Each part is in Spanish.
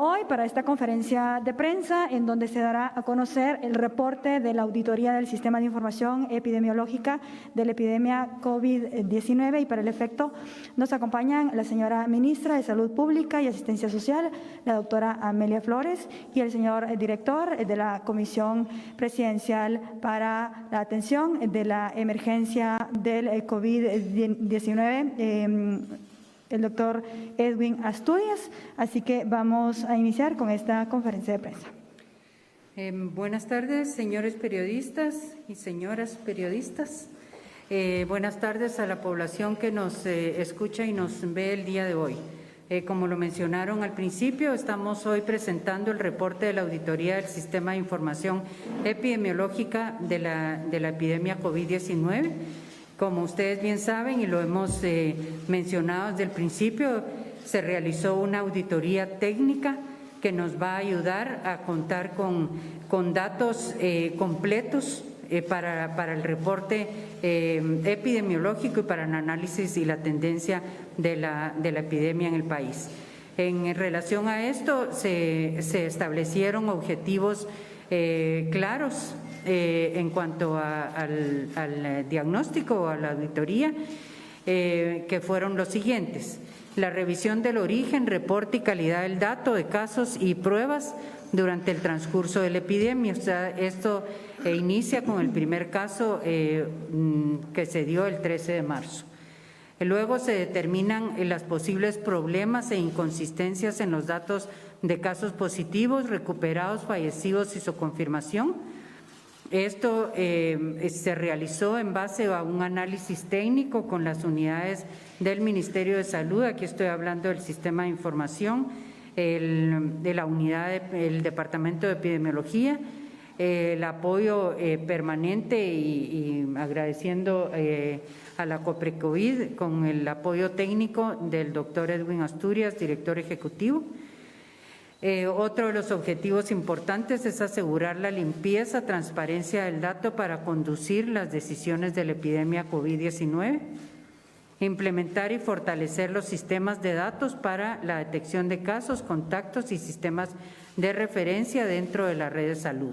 hoy para esta conferencia de prensa en donde se dará a conocer el reporte de la auditoría del Sistema de Información Epidemiológica de la epidemia COVID-19 y para el efecto nos acompañan la señora Ministra de Salud Pública y Asistencia Social, la doctora Amelia Flores, y el señor director de la Comisión Presidencial para la Atención de la Emergencia del COVID-19, el doctor Edwin Asturias. Así que vamos a iniciar con esta conferencia de prensa. Buenas tardes, señores periodistas y señoras periodistas. Buenas tardes a la población que nos escucha y nos ve el día de hoy. Como lo mencionaron al principio, estamos hoy presentando el reporte de la auditoría del Sistema de Información Epidemiológica de la epidemia COVID-19. Como ustedes bien saben y lo hemos mencionado desde el principio, se realizó una auditoría técnica que nos va a ayudar a contar con datos completos para el reporte epidemiológico y para el análisis y la tendencia de la epidemia en el país. En relación a esto, se establecieron objetivos claros en cuanto al diagnóstico o a la auditoría, que fueron los siguientes: la revisión del origen, reporte y calidad del dato de casos y pruebas durante el transcurso de la epidemia. O sea, esto inicia con el primer caso que se dio el 13 de marzo. Luego se determinan los posibles problemas e inconsistencias en los datos de casos positivos, recuperados, fallecidos y su confirmación. Esto se realizó en base a un análisis técnico con las unidades del Ministerio de Salud. Aquí estoy hablando del Sistema de Información, de la unidad del Departamento de Epidemiología, el apoyo permanente y agradeciendo a la COPRECOVID con el apoyo técnico del doctor Edwin Asturias, director ejecutivo. Otro de los objetivos importantes es asegurar la limpieza, transparencia del dato para conducir las decisiones de la epidemia COVID-19, implementar y fortalecer los sistemas de datos para la detección de casos, contactos y sistemas de referencia dentro de la red de salud.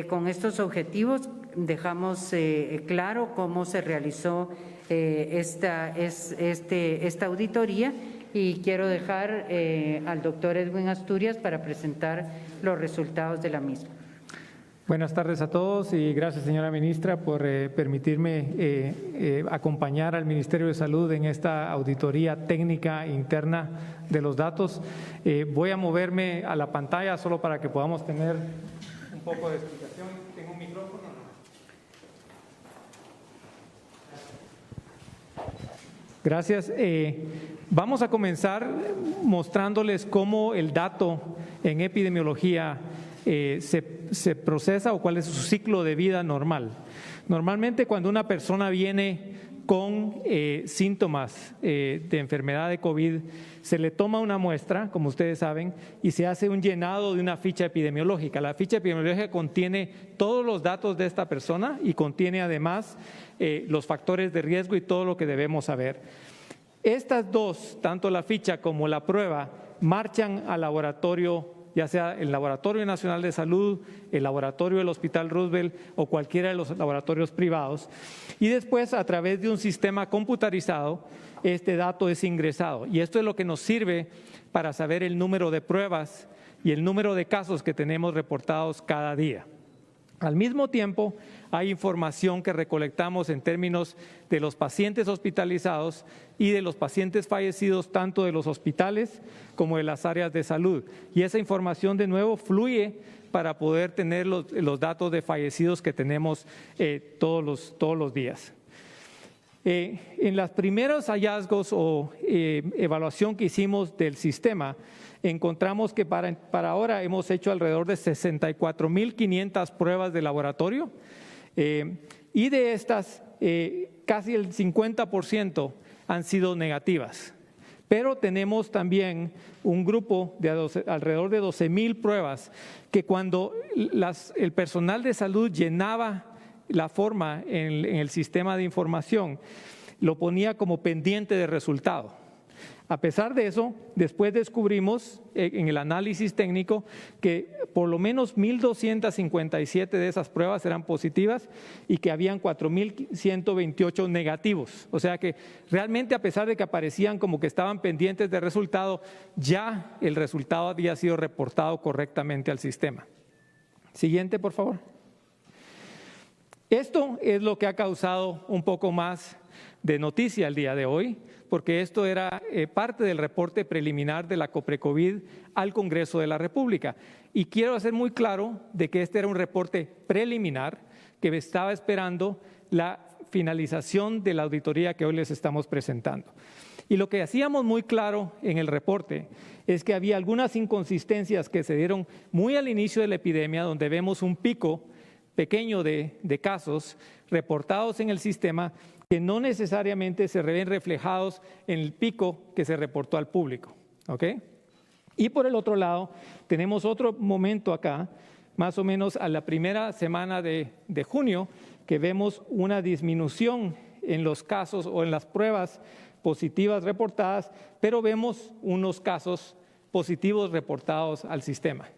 Con estos objetivos dejamos claro cómo se realizó esta auditoría. Y quiero dejar al doctor Edwin Asturias para presentar los resultados de la misma. Buenas tardes a todos y gracias, señora ministra, por permitirme acompañar al Ministerio de Salud en esta auditoría técnica interna de los datos. Voy a moverme a la pantalla solo para que podamos tener un poco de explicación. ¿Tengo un micrófono? Gracias. Vamos a comenzar mostrándoles cómo el dato en epidemiología se procesa o cuál es su ciclo de vida normal. Normalmente cuando una persona viene con síntomas de enfermedad de COVID, se le toma una muestra, como ustedes saben, y se hace un llenado de una ficha epidemiológica. La ficha epidemiológica contiene todos los datos de esta persona y contiene además los factores de riesgo y todo lo que debemos saber. Estas dos, tanto la ficha como la prueba, marchan al laboratorio, ya sea el Laboratorio Nacional de Salud, el laboratorio del Hospital Roosevelt o cualquiera de los laboratorios privados, y después a través de un sistema computarizado este dato es ingresado, y esto es lo que nos sirve para saber el número de pruebas y el número de casos que tenemos reportados cada día. Al mismo tiempo, hay información que recolectamos en términos de los pacientes hospitalizados y de los pacientes fallecidos, tanto de los hospitales como de las áreas de salud. Y esa información, de nuevo, fluye para poder tener los datos de fallecidos que tenemos todos los días. En los primeros hallazgos o evaluación que hicimos del sistema, encontramos que para ahora hemos hecho alrededor de 64.500 pruebas de laboratorio y de estas casi el 50% han sido negativas. Pero tenemos también un grupo de alrededor de 12.000 pruebas que cuando el personal de salud llenaba la forma en el sistema de información, lo ponía como pendiente de resultado. A pesar de eso, después descubrimos en el análisis técnico que por lo menos 1.257 de esas pruebas eran positivas y que habían 4.128 negativos. O sea que realmente, a pesar de que aparecían como que estaban pendientes de resultado, ya el resultado había sido reportado correctamente al sistema. Siguiente, por favor. Esto es lo que ha causado un poco más de noticia el día de hoy, porque esto era parte del reporte preliminar de la COPRECOVID al Congreso de la República. Y quiero hacer muy claro de que este era un reporte preliminar que estaba esperando la finalización de la auditoría que hoy les estamos presentando. Y lo que hacíamos muy claro en el reporte es que había algunas inconsistencias que se dieron muy al inicio de la epidemia, donde vemos un pico pequeño de casos reportados en el sistema que no necesariamente se ven reflejados en el pico que se reportó al público. ¿Ok? Y por el otro lado, tenemos otro momento acá, más o menos a la primera semana de junio, que vemos una disminución en los casos o en las pruebas positivas reportadas, pero vemos unos casos positivos reportados al sistema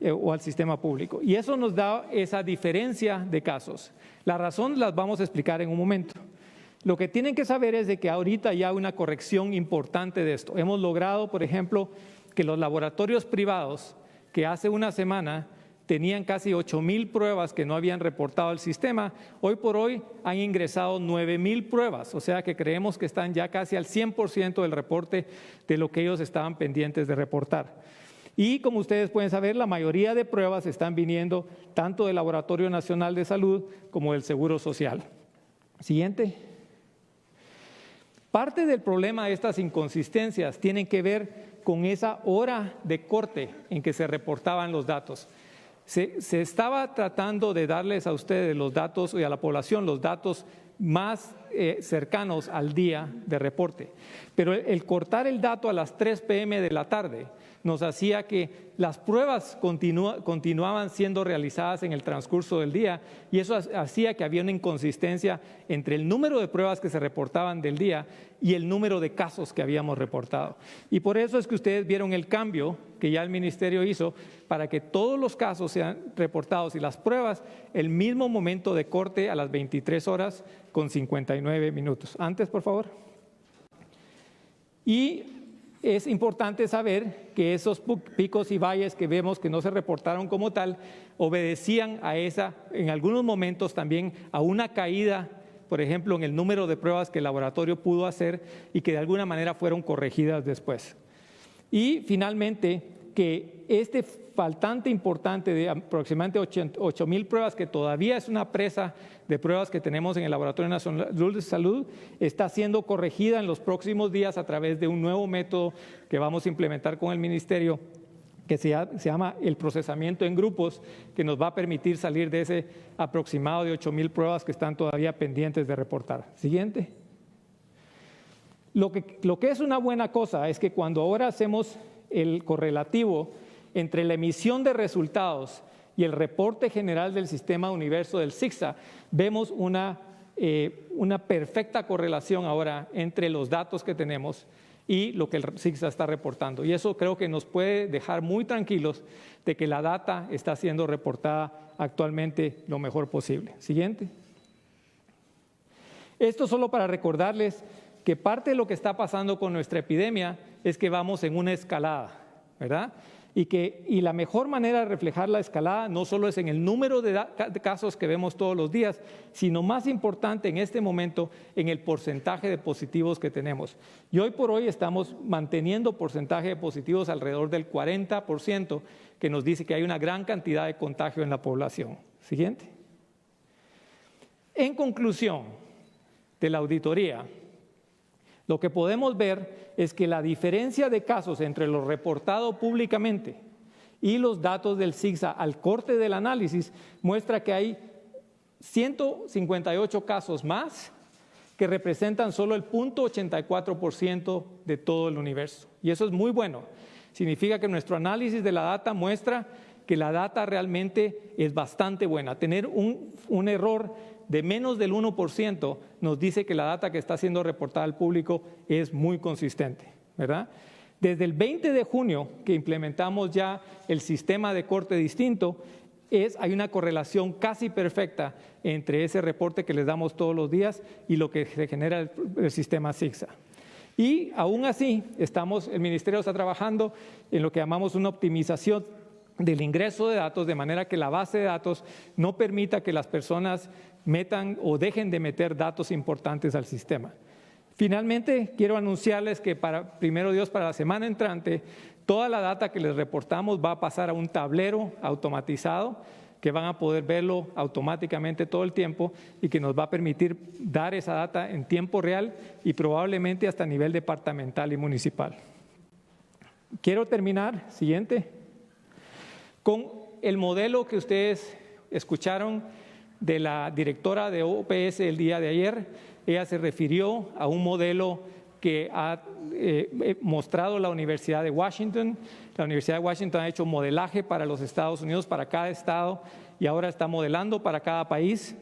o al sistema público. Y eso nos da esa diferencia de casos. La razón las vamos a explicar en un momento. Lo que tienen que saber es de que ahorita ya hay una corrección importante de esto. Hemos logrado, por ejemplo, que los laboratorios privados que hace una semana tenían casi 8,000 pruebas que no habían reportado al sistema, hoy por hoy han ingresado 9,000 pruebas, o sea que creemos que están ya casi al 100% del reporte de lo que ellos estaban pendientes de reportar. Y como ustedes pueden saber, la mayoría de pruebas están viniendo tanto del Laboratorio Nacional de Salud como del Seguro Social. Siguiente. Parte del problema de estas inconsistencias tienen que ver con esa hora de corte en que se reportaban los datos. Se estaba tratando de darles a ustedes los datos y a la población los datos más cercanos al día de reporte. Pero el cortar el dato a las 3 p.m. de la tarde nos hacía que las pruebas continuaban siendo realizadas en el transcurso del día y eso hacía que había una inconsistencia entre el número de pruebas que se reportaban del día y el número de casos que habíamos reportado. Y por eso es que ustedes vieron el cambio que ya el Ministerio hizo para que todos los casos sean reportados y las pruebas el mismo momento de corte a las 23 horas con 59 minutos. Antes, por favor. Y es importante saber que esos picos y valles que vemos que no se reportaron como tal, obedecían a en algunos momentos también a una caída, por ejemplo, en el número de pruebas que el laboratorio pudo hacer y que de alguna manera fueron corregidas después. Y finalmente, que este faltante importante de aproximadamente 8,000 pruebas, que todavía es una presa de pruebas que tenemos en el Laboratorio Nacional de Salud, está siendo corregida en los próximos días a través de un nuevo método que vamos a implementar con el Ministerio, que se llama el procesamiento en grupos, que nos va a permitir salir de ese aproximado de 8,000 pruebas que están todavía pendientes de reportar. Siguiente. Lo que es una buena cosa es que cuando ahora hacemos el correlativo entre la emisión de resultados y el reporte general del Sistema Universo del CIGSA, vemos una perfecta correlación ahora entre los datos que tenemos y lo que el CIGSA está reportando. Y eso creo que nos puede dejar muy tranquilos de que la data está siendo reportada actualmente lo mejor posible. Siguiente. Esto solo para recordarles que parte de lo que está pasando con nuestra epidemia es que vamos en una escalada, ¿verdad? Y la mejor manera de reflejar la escalada no solo es en el número de casos que vemos todos los días, sino más importante en este momento en el porcentaje de positivos que tenemos. Y hoy por hoy estamos manteniendo porcentaje de positivos alrededor del 40%, que nos dice que hay una gran cantidad de contagio en la población. Siguiente. En conclusión de la auditoría, lo que podemos ver es que la diferencia de casos entre lo reportado públicamente y los datos del CIGSA al corte del análisis muestra que hay 158 casos más que representan solo el 0.84% de todo el universo. Y eso es muy bueno. Significa que nuestro análisis de la data muestra que la data realmente es bastante buena. Tener un error de menos del 1% nos dice que la data que está siendo reportada al público es muy consistente. ¿verdad? Desde el 20 de junio que implementamos ya el sistema de corte distinto, hay una correlación casi perfecta entre ese reporte que les damos todos los días y lo que se genera el sistema CIGSA. Y aún así, el Ministerio está trabajando en lo que llamamos una optimización del ingreso de datos, de manera que la base de datos no permita que las personas metan o dejen de meter datos importantes al sistema. Finalmente, quiero anunciarles que primero Dios, para la semana entrante, toda la data que les reportamos va a pasar a un tablero automatizado que van a poder verlo automáticamente todo el tiempo y que nos va a permitir dar esa data en tiempo real y probablemente hasta a nivel departamental y municipal. Quiero terminar, siguiente, con el modelo que ustedes escucharon de la directora de OPS el día de ayer. Ella se refirió a un modelo que ha mostrado la Universidad de Washington. La Universidad de Washington ha hecho modelaje para los Estados Unidos, para cada estado, y ahora está modelando para cada país.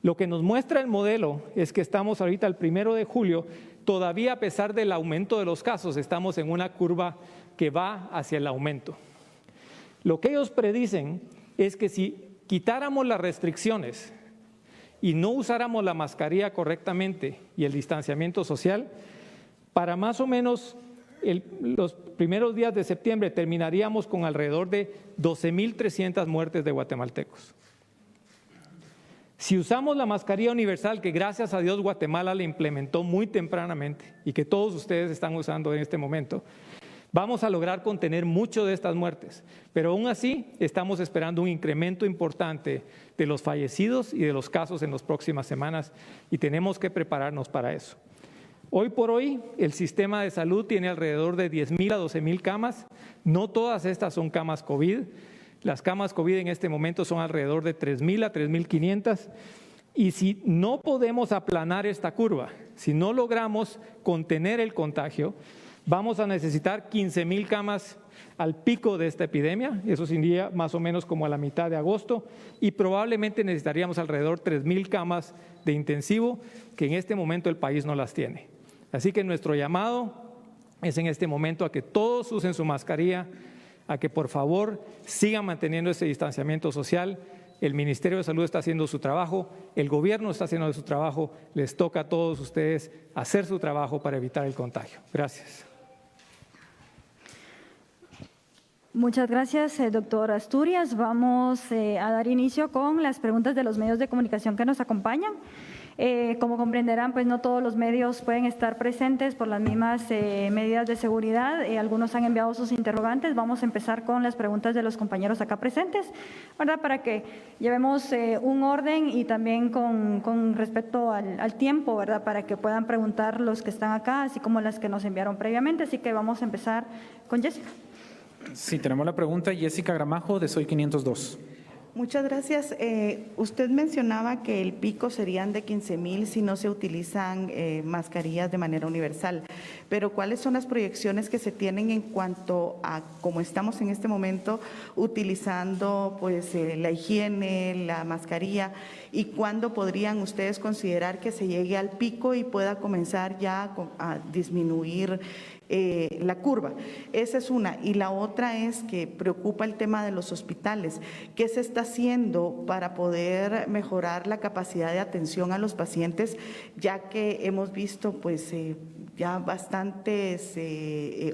Lo que nos muestra el modelo es que estamos ahorita el 1 de julio, todavía a pesar del aumento de los casos, estamos en una curva que va hacia el aumento. Lo que ellos predicen es que si quitáramos las restricciones y no usáramos la mascarilla correctamente y el distanciamiento social, para más o menos los primeros días de septiembre terminaríamos con alrededor de 12,300 muertes de guatemaltecos. Si usamos la mascarilla universal, que gracias a Dios Guatemala la implementó muy tempranamente y que todos ustedes están usando en este momento, vamos a lograr contener mucho de estas muertes, pero aún así estamos esperando un incremento importante de los fallecidos y de los casos en las próximas semanas y tenemos que prepararnos para eso. Hoy por hoy el sistema de salud tiene alrededor de 10,000 a 12,000 camas, no todas estas son camas COVID, las camas COVID en este momento son alrededor de 3,000 a 3,500 y si no podemos aplanar esta curva, si no logramos contener el contagio, vamos a necesitar 15,000 camas al pico de esta epidemia, eso sería más o menos como a la mitad de agosto, y probablemente necesitaríamos alrededor de 3,000 camas de intensivo, que en este momento el país no las tiene. Así que nuestro llamado es en este momento a que todos usen su mascarilla, a que por favor sigan manteniendo ese distanciamiento social. El Ministerio de Salud está haciendo su trabajo, el gobierno está haciendo su trabajo, les toca a todos ustedes hacer su trabajo para evitar el contagio. Gracias. Muchas gracias, doctor Asturias. Vamos a dar inicio con las preguntas de los medios de comunicación que nos acompañan. Como comprenderán, pues no todos los medios pueden estar presentes por las mismas medidas de seguridad. Algunos han enviado sus interrogantes. Vamos a empezar con las preguntas de los compañeros acá presentes, ¿verdad? Para que llevemos un orden y también con respecto al tiempo, ¿verdad? Para que puedan preguntar los que están acá, así como las que nos enviaron previamente. Así que vamos a empezar con Jessica. Sí, tenemos la pregunta, Jessica Gramajo, de Soy 502. Muchas gracias. Usted mencionaba que el pico serían de 15,000 si no se utilizan mascarillas de manera universal, pero ¿cuáles son las proyecciones que se tienen en cuanto a cómo estamos en este momento utilizando pues la higiene, la mascarilla, y cuándo podrían ustedes considerar que se llegue al pico y pueda comenzar ya a disminuir la curva? Esa es una. Y la otra es que preocupa el tema de los hospitales. ¿Qué se está haciendo para poder mejorar la capacidad de atención a los pacientes, ya que hemos visto pues ya bastantes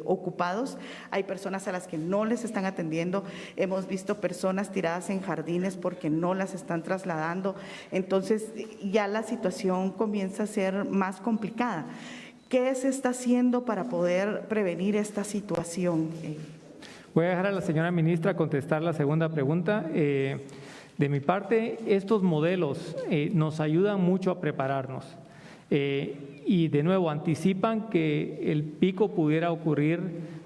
ocupados? Hay personas a las que no les están atendiendo, hemos visto personas tiradas en jardines porque no las están trasladando, entonces ya la situación comienza a ser más complicada. ¿Qué se está haciendo para poder prevenir esta situación? Voy a dejar a la señora ministra contestar la segunda pregunta. De mi parte, estos modelos nos ayudan mucho a prepararnos y de nuevo anticipan que el pico pudiera ocurrir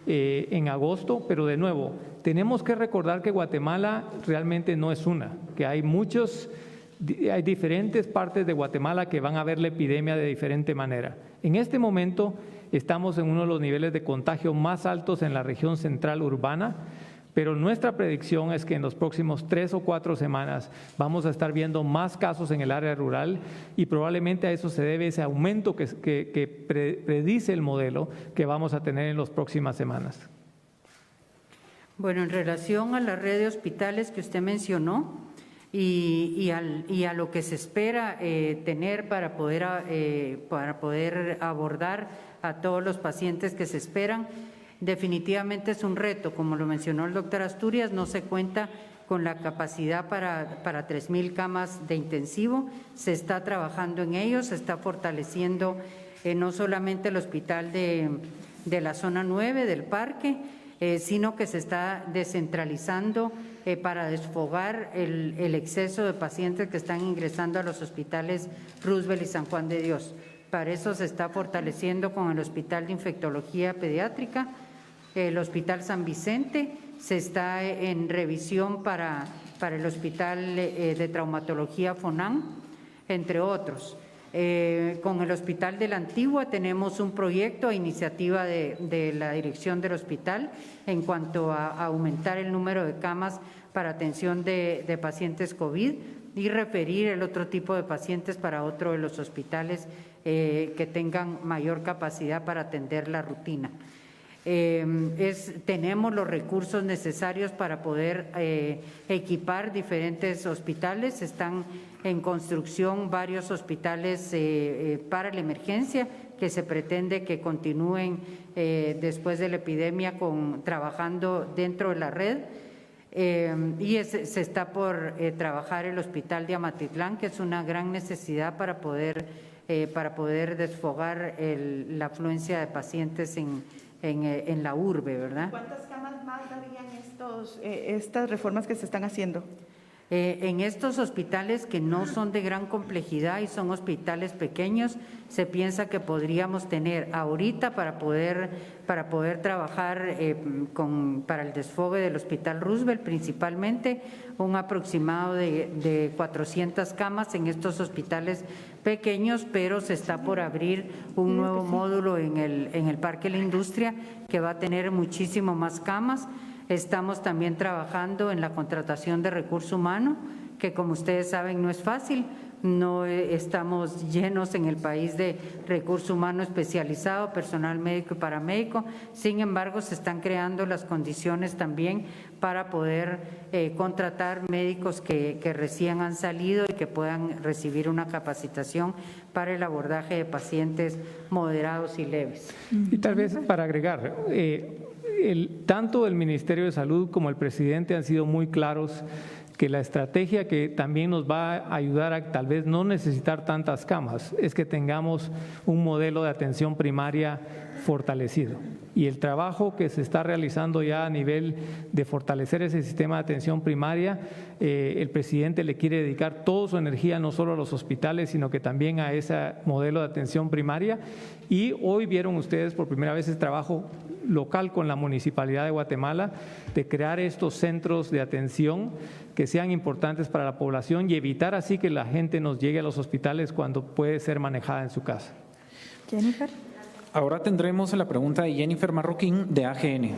en agosto, pero de nuevo tenemos que recordar que Guatemala realmente no es una, que hay diferentes partes de Guatemala que van a ver la epidemia de diferente manera. En este momento estamos en uno de los niveles de contagio más altos en la región central urbana, pero nuestra predicción es que en los próximos 3 o 4 semanas vamos a estar viendo más casos en el área rural y probablemente a eso se debe ese aumento que predice el modelo que vamos a tener en las próximas semanas. Bueno, en relación a la red de hospitales que usted mencionó y a lo que se espera tener para poder abordar a todos los pacientes que se esperan, definitivamente es un reto. Como lo mencionó el doctor Asturias, no se cuenta con la capacidad para 3,000 camas de intensivo. Se está trabajando en ello, se está fortaleciendo no solamente el hospital de la zona 9 del parque, sino que se está descentralizando para desfogar el exceso de pacientes que están ingresando a los hospitales Roosevelt y San Juan de Dios. Para eso se está fortaleciendo con el Hospital de Infectología Pediátrica, el Hospital San Vicente, se está en revisión para el Hospital de Traumatología FONAN, entre otros. Con el Hospital de la Antigua tenemos un proyecto a iniciativa de la dirección del hospital en cuanto a aumentar el número de camas para atención de pacientes COVID y referir el otro tipo de pacientes para otro de los hospitales que tengan mayor capacidad para atender la rutina. Tenemos los recursos necesarios para poder equipar diferentes hospitales. Están en construcción varios hospitales para la emergencia que se pretende que continúen después de la epidemia trabajando dentro de la red. Y se está por trabajar el hospital de Amatitlán, que es una gran necesidad para poder desfogar la afluencia de pacientes en la urbe, ¿verdad? ¿Cuántas camas más darían estas reformas que se están haciendo? En estos hospitales que no son de gran complejidad y son hospitales pequeños, se piensa que podríamos tener ahorita para poder trabajar para el desfogue del Hospital Roosevelt principalmente, un aproximado de 400 camas en estos hospitales pequeños, pero se está por abrir un nuevo módulo en el Parque La Industria que va a tener muchísimo más camas. Estamos también trabajando en la contratación de recurso humano, que como ustedes saben no es fácil. No estamos llenos en el país de recurso humano especializado, personal médico y paramédico. Sin embargo, se están creando las condiciones también para poder contratar médicos que recién han salido y que puedan recibir una capacitación para el abordaje de pacientes moderados y leves. Y tal vez para agregar, tanto el Ministerio de Salud como el presidente han sido muy claros que la estrategia que también nos va a ayudar a tal vez no necesitar tantas camas es que tengamos un modelo de atención primaria fortalecido. Y el trabajo que se está realizando ya a nivel de fortalecer ese sistema de atención primaria, el presidente le quiere dedicar toda su energía no solo a los hospitales, sino que también a ese modelo de atención primaria. Y hoy vieron ustedes por primera vez ese trabajo local con la Municipalidad de Guatemala de crear estos centros de atención que sean importantes para la población y evitar así que la gente nos llegue a los hospitales cuando puede ser manejada en su casa. Jennifer. Ahora tendremos la pregunta de Jennifer Marroquín de AGN.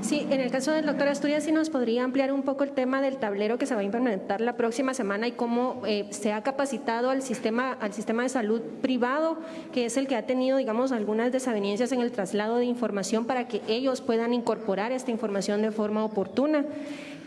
Sí, en el caso del doctor Asturias, ¿sí nos podría ampliar un poco el tema del tablero que se va a implementar la próxima semana y cómo se ha capacitado al sistema de salud privado, que es el que ha tenido, digamos, algunas desavenencias en el traslado de información para que ellos puedan incorporar esta información de forma oportuna?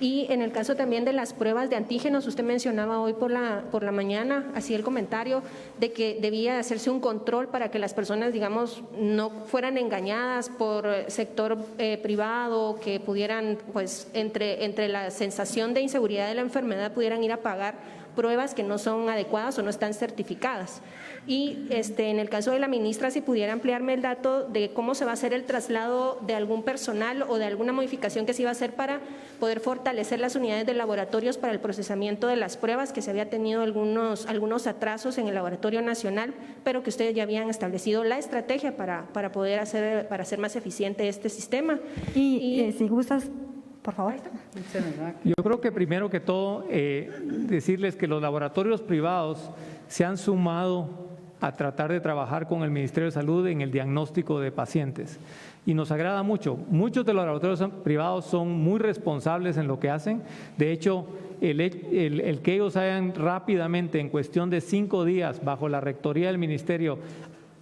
Y en el caso también de las pruebas de antígenos, usted mencionaba hoy por la mañana, así el comentario de que debía hacerse un control para que las personas, digamos, no fueran engañadas por sector privado, que pudieran, pues, entre la sensación de inseguridad de la enfermedad, pudieran ir a pagar pruebas que no son adecuadas o no están certificadas. Y en el caso de la ministra, si pudiera ampliarme el dato de cómo se va a hacer el traslado de algún personal o de alguna modificación que se iba a hacer para poder fortalecer las unidades de laboratorios para el procesamiento de las pruebas, que se había tenido algunos atrasos en el Laboratorio Nacional, pero que ustedes ya habían establecido la estrategia para poder hacer más eficiente este sistema. Y si gustas, por favor. Yo creo que primero que todo decirles que los laboratorios privados se han sumado a tratar de trabajar con el Ministerio de Salud en el diagnóstico de pacientes. y nos agrada mucho. Muchos de los laboratorios privados son muy responsables en lo que hacen. De hecho, el que ellos hayan rápidamente, en cuestión de 5 días, bajo la rectoría del ministerio,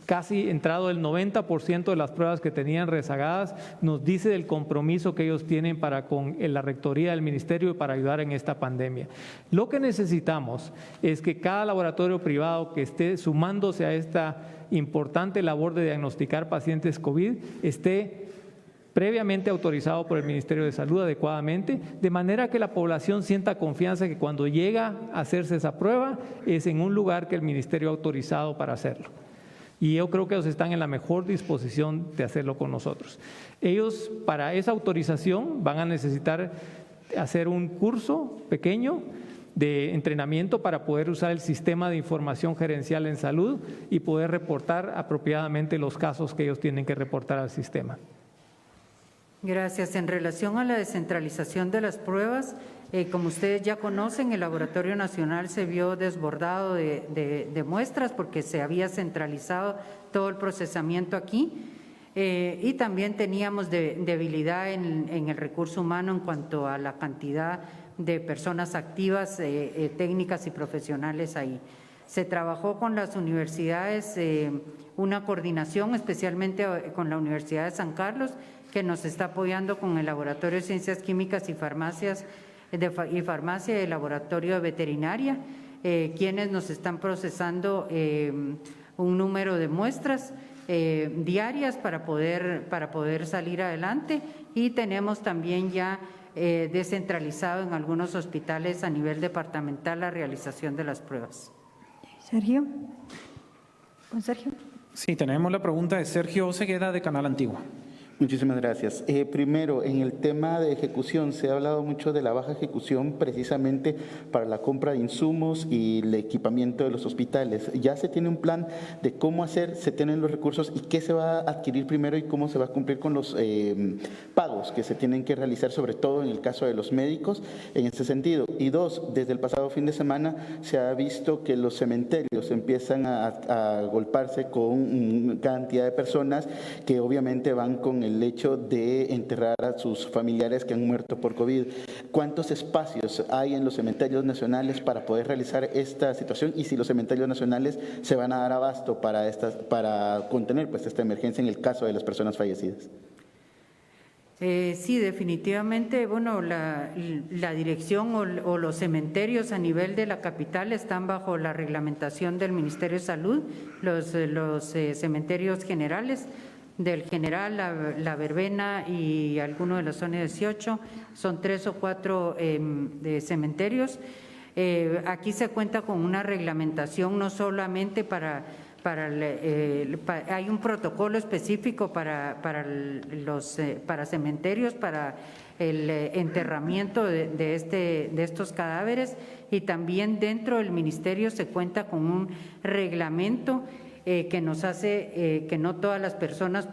casi entrado el 90% de las pruebas que tenían rezagadas, nos dice del compromiso que ellos tienen para con la rectoría del ministerio y para ayudar en esta pandemia. Lo que necesitamos es que cada laboratorio privado que esté sumándose a esta importante labor de diagnosticar pacientes COVID esté previamente autorizado por el Ministerio de Salud adecuadamente, de manera que la población sienta confianza que cuando llega a hacerse esa prueba es en un lugar que el ministerio ha autorizado para hacerlo. Y yo creo que ellos están en la mejor disposición de hacerlo con nosotros. Ellos, para esa autorización, van a necesitar hacer un curso pequeño de entrenamiento para poder usar el sistema de información gerencial en salud y poder reportar apropiadamente los casos que ellos tienen que reportar al sistema. Gracias. En relación a la descentralización de las pruebas, como ustedes ya conocen, el Laboratorio Nacional se vio desbordado de muestras porque se había centralizado todo el procesamiento aquí y también teníamos debilidad en el recurso humano en cuanto a la cantidad de personas activas, técnicas y profesionales ahí. Se trabajó con las universidades, una coordinación especialmente con la Universidad de San Carlos, que nos está apoyando con el Laboratorio de Ciencias Químicas y Farmacia y el Laboratorio de Veterinaria, quienes nos están procesando un número de muestras diarias para poder salir adelante, y tenemos también ya descentralizado en algunos hospitales a nivel departamental la realización de las pruebas. Sergio. ¿Con Sergio? Sí, tenemos la pregunta de Sergio Osegueda de Canal Antigua. Muchísimas gracias. Primero, en el tema de ejecución, se ha hablado mucho de la baja ejecución precisamente para la compra de insumos y el equipamiento de los hospitales. ¿Ya se tiene un plan de cómo hacer, se tienen los recursos y qué se va a adquirir primero y cómo se va a cumplir con los pagos que se tienen que realizar, sobre todo en el caso de los médicos, en este sentido? Y dos, desde el pasado fin de semana se ha visto que los cementerios empiezan a golparse con cantidad de personas que obviamente van con el hecho de enterrar a sus familiares que han muerto por COVID. ¿Cuántos espacios hay en los cementerios nacionales para poder realizar esta situación y si los cementerios nacionales se van a dar abasto para contener esta emergencia en el caso de las personas fallecidas? Sí, definitivamente, bueno, la dirección o los cementerios a nivel de la capital están bajo la reglamentación del Ministerio de Salud, los cementerios generales del General, la Verbena y algunos de la zona 18, son 3 o 4 cementerios. Aquí se cuenta con una reglamentación no solamente hay un protocolo específico para cementerios, para el enterramiento de estos cadáveres, y también dentro del ministerio se cuenta con un reglamento que nos hace que no todas las personas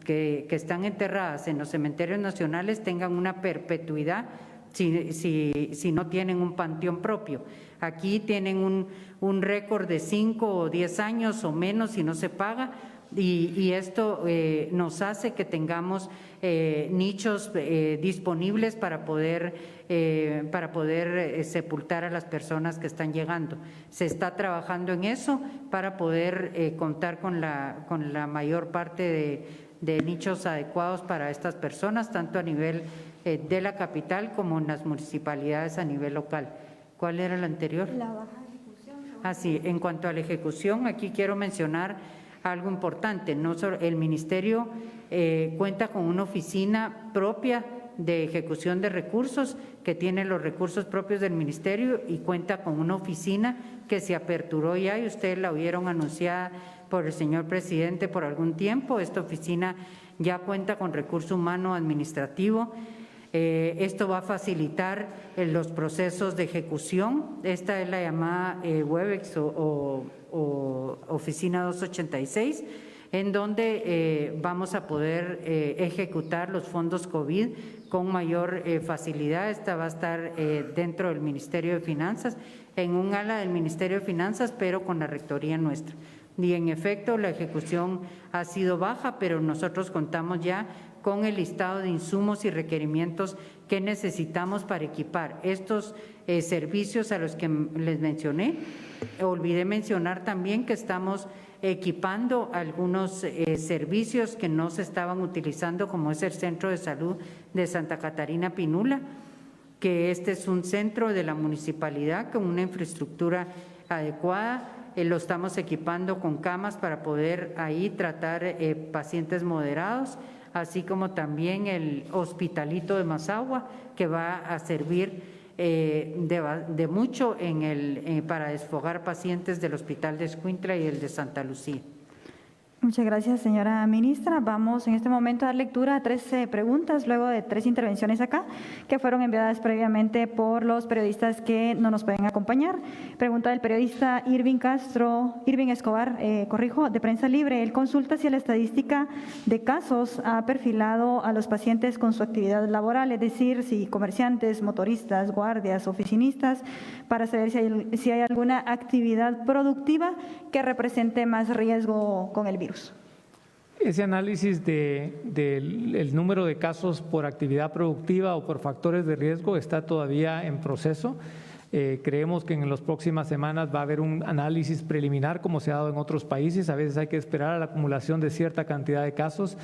que están enterradas en los cementerios nacionales tengan una perpetuidad si no tienen un panteón propio. Aquí tienen un récord de 5 o 10 años o menos si no se paga, y esto nos hace que tengamos nichos disponibles para poder sepultar a las personas que están llegando. Se está trabajando en eso para poder contar con la mayor parte de nichos adecuados para estas personas, tanto a nivel de la capital como en las municipalidades a nivel local. ¿Cuál era el anterior? La baja ejecución. Sí, en cuanto a la ejecución, aquí quiero mencionar algo importante. No solo el ministerio cuenta con una oficina propia de ejecución de recursos que tiene los recursos propios del ministerio, y cuenta con una oficina que se aperturó ya, y ustedes la oyeron anunciada por el señor presidente por algún tiempo. Esta oficina ya cuenta con recurso humano administrativo. Esto va a facilitar los procesos de ejecución. Esta es la llamada Webex o Oficina 286, en donde vamos a poder ejecutar los fondos COVID con mayor facilidad. Esta va a estar dentro del Ministerio de Finanzas, en un ala del Ministerio de Finanzas, pero con la rectoría nuestra. Y en efecto, la ejecución ha sido baja, pero nosotros contamos ya con el listado de insumos y requerimientos que necesitamos para equipar estos servicios a los que les mencioné. Olvidé mencionar también que estamos equipando algunos servicios que no se estaban utilizando, como es el Centro de Salud de Santa Catarina Pinula, que este es un centro de la municipalidad con una infraestructura adecuada. Lo estamos equipando con camas para poder ahí tratar pacientes moderados, así como también el Hospitalito de Mazahua, que va a servir de mucho para desfogar pacientes del Hospital de Escuintla y el de Santa Lucía. Muchas gracias, señora ministra. Vamos en este momento a dar lectura a 13 preguntas, luego de 3 intervenciones acá, que fueron enviadas previamente por los periodistas que no nos pueden acompañar. Pregunta del periodista Irving Escobar, de Prensa Libre. Él consulta si la estadística de casos ha perfilado a los pacientes con su actividad laboral, es decir, si comerciantes, motoristas, guardias, oficinistas, para saber si hay alguna actividad productiva que represente más riesgo con el virus. Ese análisis del número de casos por actividad productiva o por factores de riesgo está todavía en proceso. Creemos que en las próximas semanas va a haber un análisis preliminar, como se ha dado en otros países. A veces hay que esperar a la acumulación de cierta cantidad de casos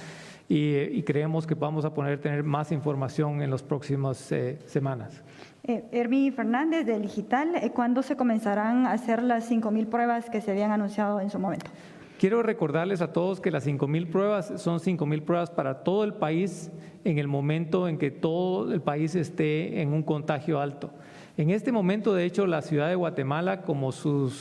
y creemos que vamos a poder tener más información en las próximas semanas. Hermi Fernández, del Digital, ¿cuándo se comenzarán a hacer las 5,000 pruebas que se habían anunciado en su momento? Quiero recordarles a todos que las 5,000 pruebas son 5,000 pruebas para todo el país en el momento en que todo el país esté en un contagio alto. En este momento, de hecho, la ciudad de Guatemala, como su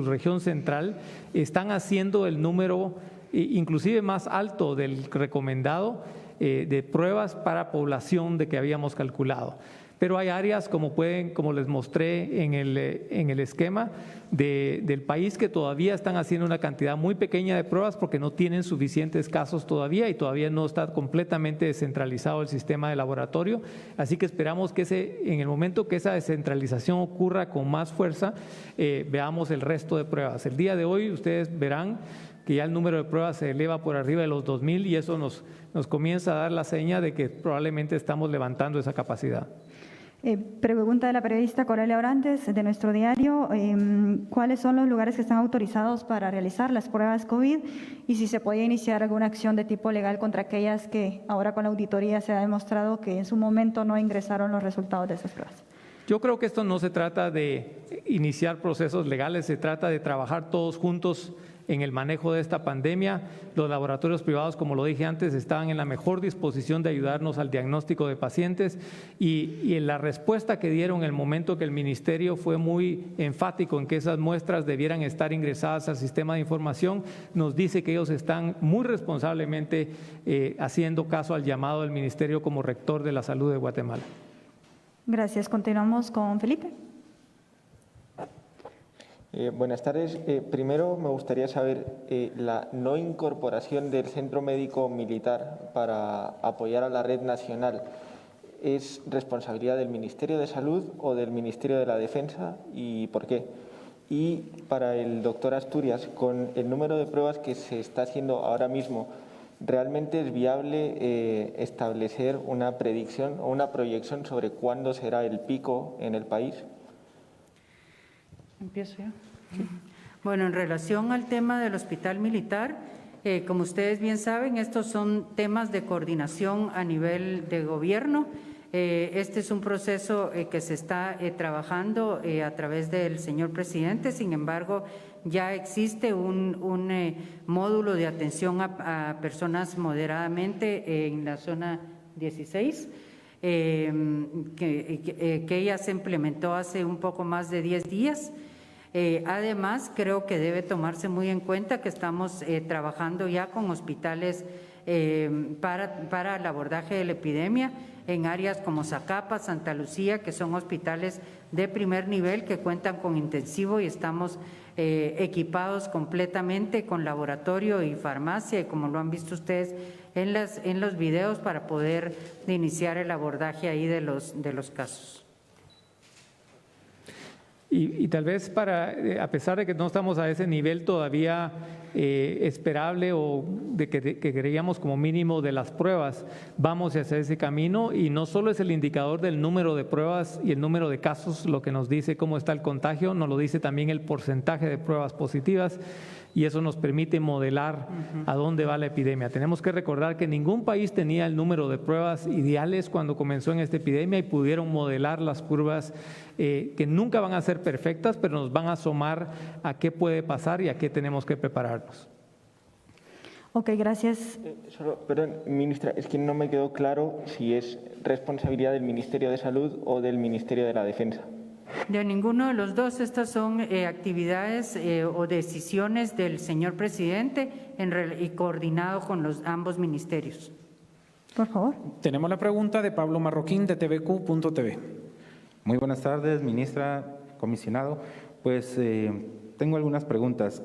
región central, están haciendo el número inclusive más alto del recomendado de pruebas para población de que habíamos calculado. Pero hay áreas, como les mostré en el esquema, del país que todavía están haciendo una cantidad muy pequeña de pruebas porque no tienen suficientes casos todavía y todavía no está completamente descentralizado el sistema de laboratorio. Así que esperamos que en el momento que esa descentralización ocurra con más fuerza, veamos el resto de pruebas. El día de hoy ustedes verán que ya el número de pruebas se eleva por arriba de los 2,000 y eso nos comienza a dar la seña de que probablemente estamos levantando esa capacidad. Pregunta de la periodista Corelia Orantes, de nuestro diario, ¿cuáles son los lugares que están autorizados para realizar las pruebas COVID y si se puede iniciar alguna acción de tipo legal contra aquellas que ahora con la auditoría se ha demostrado que en su momento no ingresaron los resultados de esas pruebas? Yo creo que esto no se trata de iniciar procesos legales, se trata de trabajar todos juntos en el manejo de esta pandemia. Los laboratorios privados, como lo dije antes, estaban en la mejor disposición de ayudarnos al diagnóstico de pacientes y en la respuesta que dieron en el momento que el ministerio fue muy enfático en que esas muestras debieran estar ingresadas al sistema de información, nos dice que ellos están muy responsablemente haciendo caso al llamado del ministerio como rector de la salud de Guatemala. Gracias. Continuamos con Felipe. Buenas tardes. Primero me gustaría saber la no incorporación del Centro Médico Militar para apoyar a la red nacional. ¿Es responsabilidad del Ministerio de Salud o del Ministerio de la Defensa y por qué? Y para el doctor Asturias, con el número de pruebas que se está haciendo ahora mismo, ¿realmente es viable establecer una predicción o una proyección sobre cuándo será el pico en el país? ¿Empiezo yo? Bueno, en relación al tema del hospital militar, como ustedes bien saben, estos son temas de coordinación a nivel de gobierno. Este es un proceso que se está trabajando a través del señor presidente. Sin embargo, ya existe un módulo de atención a personas moderadamente en la zona 16, que ella se implementó hace un poco más de 10 días. Además, creo que debe tomarse muy en cuenta que estamos trabajando ya con hospitales para el abordaje de la epidemia en áreas como Zacapa, Santa Lucía, que son hospitales de primer nivel que cuentan con intensivo y estamos equipados completamente con laboratorio y farmacia, y como lo han visto ustedes en los videos, para poder iniciar el abordaje ahí de los casos. Y tal vez a pesar de que no estamos a ese nivel todavía esperable o de que creíamos como mínimo de las pruebas, vamos hacia ese camino, y no solo es el indicador del número de pruebas y el número de casos lo que nos dice cómo está el contagio, nos lo dice también el porcentaje de pruebas positivas, y eso nos permite modelar a dónde va la epidemia. Tenemos que recordar que ningún país tenía el número de pruebas ideales cuando comenzó en esta epidemia y pudieron modelar las curvas que nunca van a ser perfectas, pero nos van a asomar a qué puede pasar y a qué tenemos que prepararnos. Ok, gracias. Perdón, ministra, es que no me quedó claro si es responsabilidad del Ministerio de Salud o del Ministerio de la Defensa. De ninguno de los dos. Estas son actividades o decisiones del señor presidente y coordinado con ambos ministerios. Por favor. Tenemos la pregunta de Pablo Marroquín de tvq.tv. Muy buenas tardes, ministra, comisionado. Pues tengo algunas preguntas.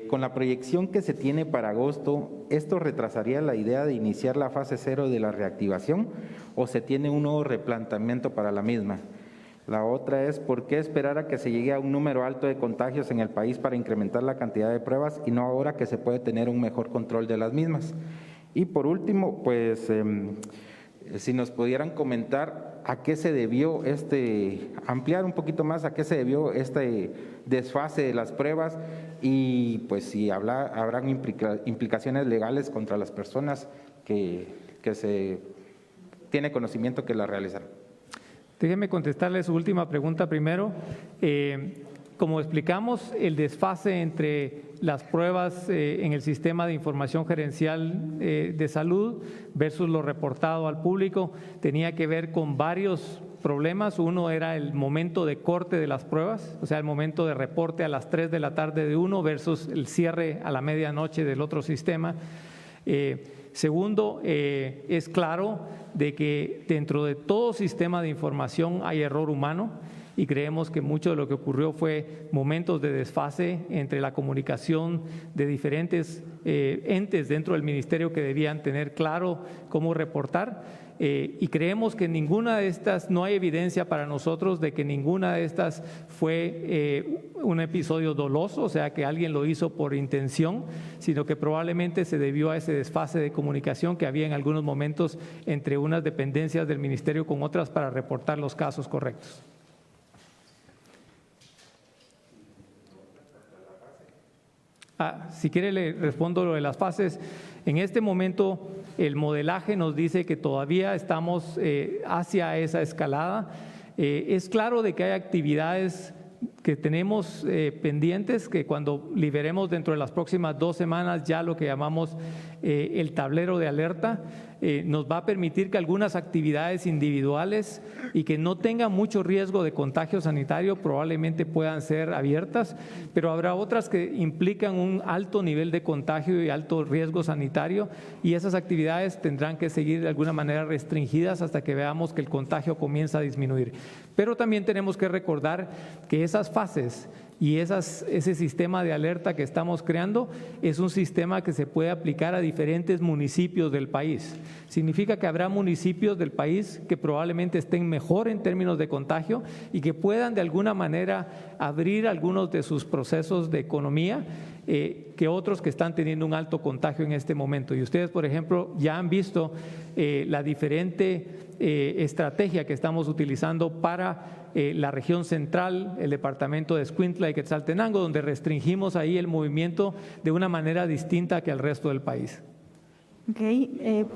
Con la proyección que se tiene para agosto, ¿esto retrasaría la idea de iniciar la fase 0 de la reactivación o se tiene un nuevo replanteamiento para la misma? La otra es, ¿por qué esperar a que se llegue a un número alto de contagios en el país para incrementar la cantidad de pruebas y no ahora que se puede tener un mejor control de las mismas? Y por último, pues, si nos pudieran comentar a qué se debió ampliar un poquito más a qué se debió este desfase de las pruebas y pues si habrán implicaciones legales contra las personas que se tiene conocimiento que la realizaron. Déjeme contestarle su última pregunta primero. Como explicamos, el desfase entre las pruebas en el sistema de información gerencial de salud versus lo reportado al público tenía que ver con varios problemas. Uno era el momento de corte de las pruebas, o sea, el momento de reporte a las 3 de la tarde de uno versus el cierre a la medianoche del otro sistema. Segundo, es claro de que dentro de todo sistema de información hay error humano y creemos que mucho de lo que ocurrió fue momentos de desfase entre la comunicación de diferentes entes dentro del ministerio que debían tener claro cómo reportar. Y creemos que ninguna de estas, no hay evidencia para nosotros de que ninguna de estas fue un episodio doloso, o sea, que alguien lo hizo por intención, sino que probablemente se debió a ese desfase de comunicación que había en algunos momentos entre unas dependencias del ministerio con otras para reportar los casos correctos. Si quiere le respondo lo de las fases. En este momento el modelaje nos dice que todavía estamos hacia esa escalada. Es claro de que hay actividades que tenemos pendientes, que cuando liberemos dentro de las próximas 2 semanas ya lo que llamamos el tablero de alerta, nos va a permitir que algunas actividades individuales y que no tengan mucho riesgo de contagio sanitario probablemente puedan ser abiertas, pero habrá otras que implican un alto nivel de contagio y alto riesgo sanitario, y esas actividades tendrán que seguir de alguna manera restringidas hasta que veamos que el contagio comienza a disminuir. Pero también tenemos que recordar que esas fases y ese sistema de alerta que estamos creando es un sistema que se puede aplicar a diferentes municipios del país. Significa que habrá municipios del país que probablemente estén mejor en términos de contagio y que puedan de alguna manera abrir algunos de sus procesos de economía que otros que están teniendo un alto contagio en este momento. Y ustedes, por ejemplo, ya han visto la diferente estrategia que estamos utilizando para la región central, el departamento de Escuintla y Quetzaltenango, donde restringimos ahí el movimiento de una manera distinta que al resto del país. Okay,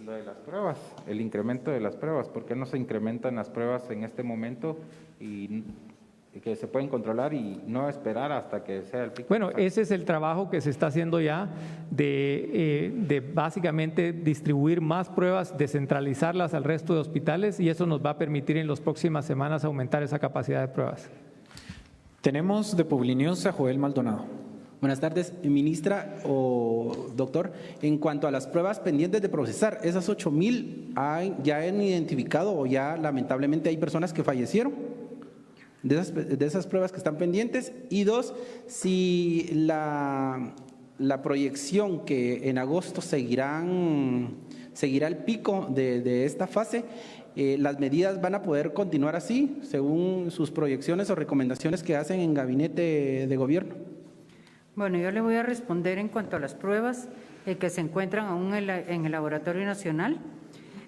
lo de las pruebas, el incremento de las pruebas, ¿por qué no se incrementan las pruebas en este momento y que se pueden controlar y no esperar hasta que sea el pico? Bueno, ese es el trabajo que se está haciendo ya de básicamente distribuir más pruebas, descentralizarlas al resto de hospitales, y eso nos va a permitir en las próximas semanas aumentar esa capacidad de pruebas. Tenemos de Publinews a Joel Maldonado. Buenas tardes, ministra o doctor. En cuanto a las pruebas pendientes de procesar, ¿esas 8,000 ya han identificado o ya lamentablemente hay personas que fallecieron de esas pruebas que están pendientes? Y 2, si la proyección que en agosto seguirán seguirá el pico de esta fase. ¿Las medidas van a poder continuar así, según sus proyecciones o recomendaciones que hacen en gabinete de gobierno? Bueno, yo le voy a responder en cuanto a las pruebas que se encuentran aún en el Laboratorio Nacional.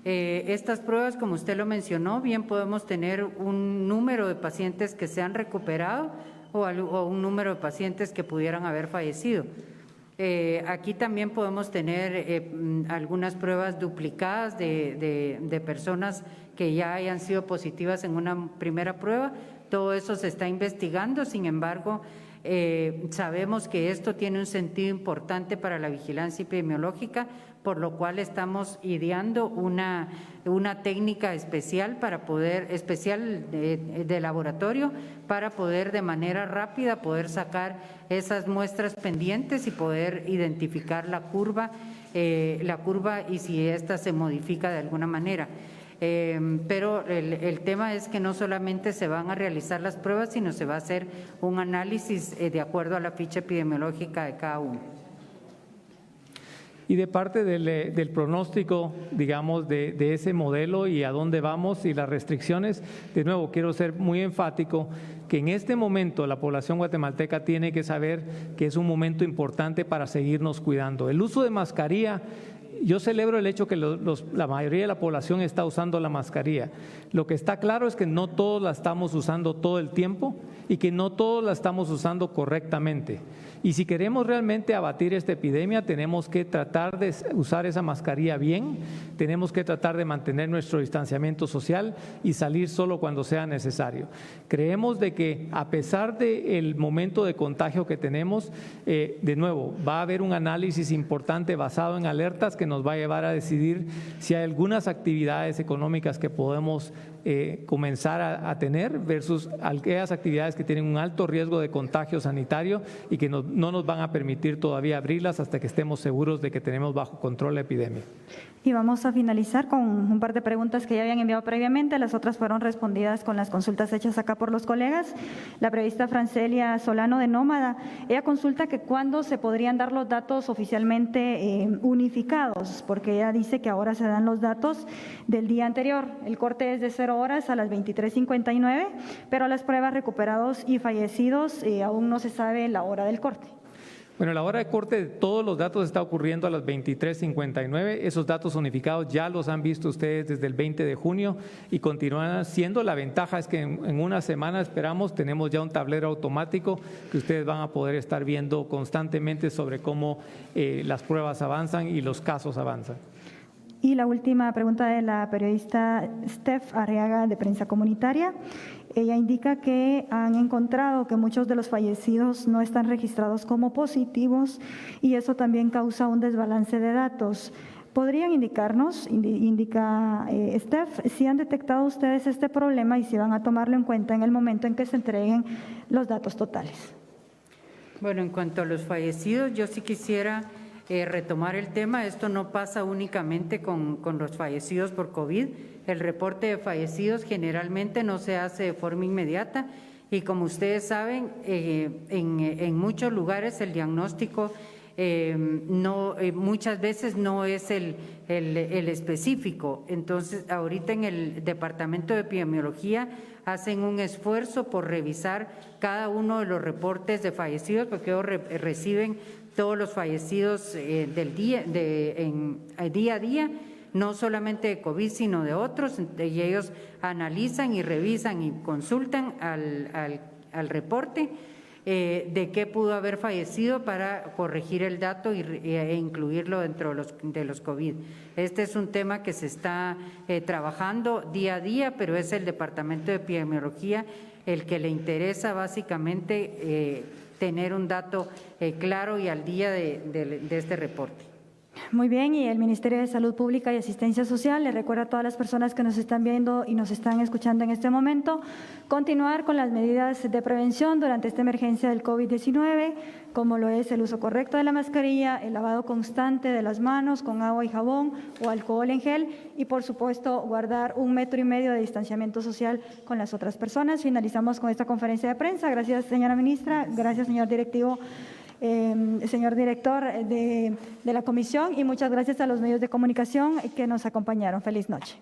Estas pruebas, como usted lo mencionó, bien podemos tener un número de pacientes que se han recuperado o un número de pacientes que pudieran haber fallecido. Aquí también podemos tener algunas pruebas duplicadas de personas que ya hayan sido positivas en una primera prueba. Todo eso se está investigando, sin embargo, sabemos que esto tiene un sentido importante para la vigilancia epidemiológica, por lo cual estamos ideando una técnica especial de laboratorio para poder de manera rápida poder sacar esas muestras pendientes y poder identificar la curva y si ésta se modifica de alguna manera. Pero el tema es que no solamente se van a realizar las pruebas, sino se va a hacer un análisis de acuerdo a la ficha epidemiológica de cada uno. Y de parte del pronóstico, digamos, de ese modelo y a dónde vamos y las restricciones, de nuevo quiero ser muy enfático que en este momento la población guatemalteca tiene que saber que es un momento importante para seguirnos cuidando. El uso de mascarilla, yo celebro el hecho que la mayoría de la población está usando la mascarilla. Lo que está claro es que no todos la estamos usando todo el tiempo y que no todos la estamos usando correctamente. Y si queremos realmente abatir esta epidemia, tenemos que tratar de usar esa mascarilla bien, tenemos que tratar de mantener nuestro distanciamiento social y salir solo cuando sea necesario. Creemos de que a pesar del momento de contagio que tenemos, de nuevo, va a haber un análisis importante basado en alertas que nos va a llevar a decidir si hay algunas actividades económicas que podemos comenzar a tener versus aquellas actividades que tienen un alto riesgo de contagio sanitario y que no nos van a permitir todavía abrirlas hasta que estemos seguros de que tenemos bajo control la epidemia. Y vamos a finalizar con un par de preguntas que ya habían enviado previamente. Las otras fueron respondidas con las consultas hechas acá por los colegas. La periodista Francelia Solano de Nómada, ella consulta que cuándo se podrían dar los datos oficialmente unificados, porque ella dice que ahora se dan los datos del día anterior. El corte es de 0 horas a las 23:59, pero las pruebas recuperados y fallecidos aún no se sabe la hora del corte. Bueno, la hora de corte de todos los datos está ocurriendo a las 23:59. Esos datos unificados ya los han visto ustedes desde el 20 de junio y continúan siendo. La ventaja es que en una semana esperamos, tenemos ya un tablero automático que ustedes van a poder estar viendo constantemente sobre cómo las pruebas avanzan y los casos avanzan. Y la última pregunta de la periodista Steph Arriaga de Prensa Comunitaria. Ella indica que han encontrado que muchos de los fallecidos no están registrados como positivos y eso también causa un desbalance de datos. ¿Podrían indicarnos, indica Steph, si han detectado ustedes este problema y si van a tomarlo en cuenta en el momento en que se entreguen los datos totales? Bueno, en cuanto a los fallecidos, yo sí quisiera retomar el tema. Esto no pasa únicamente con los fallecidos por COVID. El reporte de fallecidos generalmente no se hace de forma inmediata y como ustedes saben, en muchos lugares el diagnóstico muchas veces no es el específico. Entonces, ahorita en el Departamento de Epidemiología hacen un esfuerzo por revisar cada uno de los reportes de fallecidos, porque ellos reciben todos los fallecidos del día a día, no solamente de COVID, sino de otros, y ellos analizan y revisan y consultan al reporte de qué pudo haber fallecido para corregir el dato e incluirlo dentro de los COVID. Este es un tema que se está trabajando día a día, pero es el Departamento de Epidemiología el que le interesa básicamente tener un dato claro y al día de este reporte. Muy bien, y el Ministerio de Salud Pública y Asistencia Social le recuerda a todas las personas que nos están viendo y nos están escuchando en este momento continuar con las medidas de prevención durante esta emergencia del COVID-19, como lo es el uso correcto de la mascarilla, el lavado constante de las manos con agua y jabón o alcohol en gel y, por supuesto, guardar 1,5 metros de distanciamiento social con las otras personas. Finalizamos con esta conferencia de prensa. Gracias, señora ministra. Gracias, señor directivo señor director de la comisión, y muchas gracias a los medios de comunicación que nos acompañaron. Feliz noche.